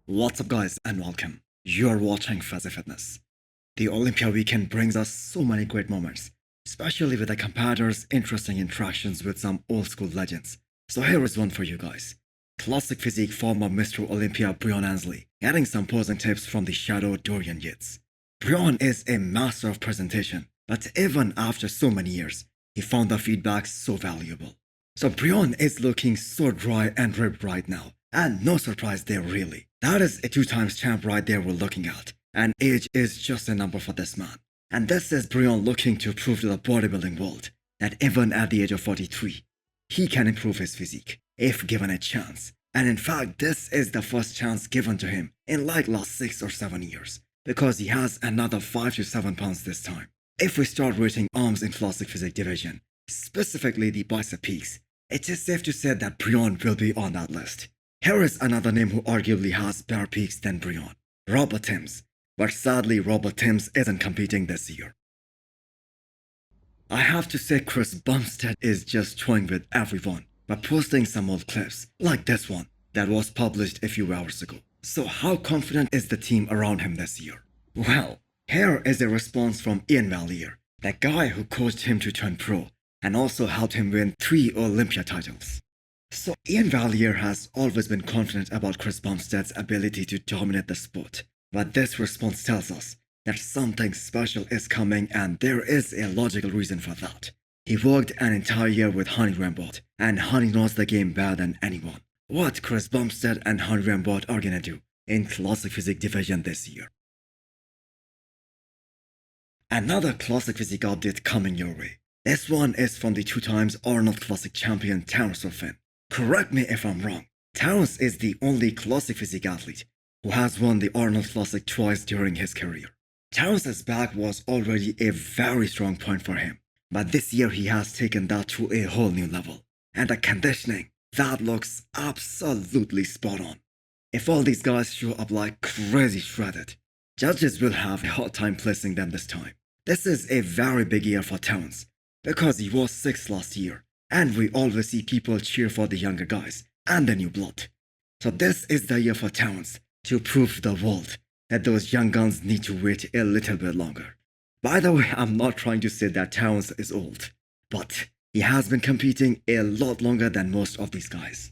What's up guys and welcome. You're watching Fazi Fitness. The Olympia weekend brings us so many great moments, especially with the competitors' interesting interactions with some old school legends. So here is one for you guys. Classic Physique former Mr Olympia Breon getting some posing tips from the shadow Dorian yates. Breon is a master of presentation, but even after so many years, he found the feedback so valuable. So Breon is looking so dry and ripped right now, and no surprise there really. That is a 2 times champ right there we're looking at, and age is just a number for this man. And this is Breon looking to prove to the bodybuilding world that even at the age of 43, he can improve his physique if given a chance. And in fact, this is the first chance given to him in like last 6 or 7 years, because he has another 5 to 7 pounds this time. If we start rating arms in Classic Physique division, specifically the bicep peaks, it is safe to say that Breon will be on that list. Here is another name who arguably has better peaks than Breon, Robert Timms. But sadly, Robert Timms isn't competing this year. I have to say Chris Bumstead is just toying with everyone by posting some old clips, like this one, that was published a few hours ago. So how confident is the team around him this year? Well, here is a response from Ian Valier, the guy who coached him to turn pro, and also helped him win 3 Olympia titles. So Ian Valier has always been confident about Chris Bumstead's ability to dominate the sport, but this response tells us that something special is coming, and there is a logical reason for that. He worked an entire year with Honey Ramon, and Honey knows the game better than anyone. What Chris Bumstead and Honey Ramon are gonna do in Classic Physique division this year. Another Classic Physique update coming your way. This one is from the 2 times Arnold Classic champion Terrence Ruffin. Correct me if I'm wrong, Terrence is the only Classic Physique athlete who has won the Arnold Classic twice during his career. Terrence's back was already a very strong point for him, but this year he has taken that to a whole new level. And the conditioning, that looks absolutely spot on. If all these guys show up like crazy shredded, judges will have a hard time placing them this time. This is a very big year for Terrence, because he was 6th last year, and we always see people cheer for the younger guys and the new blood. So this is the year for Terrence to prove to the world that those young guns need to wait a little bit longer. By the way, I'm not trying to say that Terrence is old, but he has been competing a lot longer than most of these guys.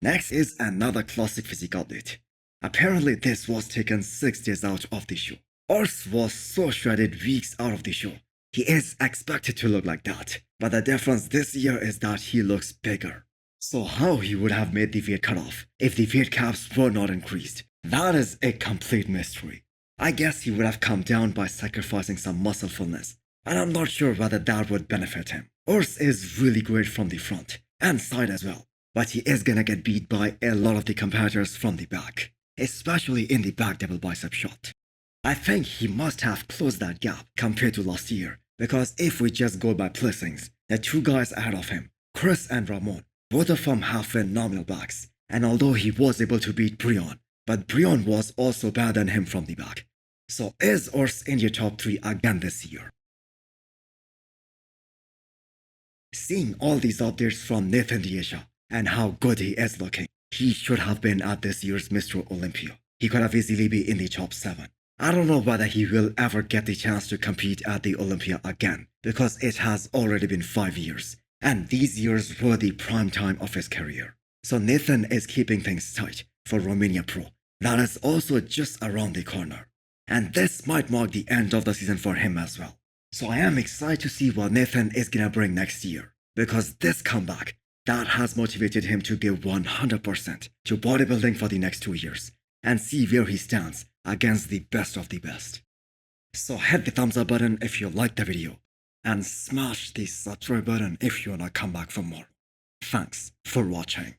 Next is another Classic Physique update. Apparently this was taken 6 days out of the show. Urs was so shredded weeks out of the show. He is expected to look like that, but the difference this year is that he looks bigger. So how he would have made the weight cutoff if the weight caps were not increased, that is a complete mystery. I guess he would have come down by sacrificing some muscle fullness, and I'm not sure whether that would benefit him. Urs is really great from the front and side as well, but he is gonna get beat by a lot of the competitors from the back, especially in the back double bicep shot. I think he must have closed that gap compared to last year, because if we just go by placings, the 2 guys ahead of him, Chris and Ramon, both of them have phenomenal backs, and although he was able to beat Breon, but Breon was also better than him from the back. So is Urs in your top 3 again this year? Seeing all these updates from Nathan Asha and how good he is looking, he should have been at this year's Mr. Olympia. He could have easily been in the top 7. I don't know whether he will ever get the chance to compete at the Olympia again, because it has already been 5 years, and these years were the prime time of his career. So Nathan is keeping things tight for Romania Pro. That is also just around the corner, and this might mark the end of the season for him as well. So I am excited to see what Nathan is gonna bring next year, because this comeback, that has motivated him to give 100% to bodybuilding for the next 2 years, and see where he stands against the best of the best. So hit the thumbs up button if you liked the video, and smash the subscribe button if you wanna come back for more. Thanks for watching.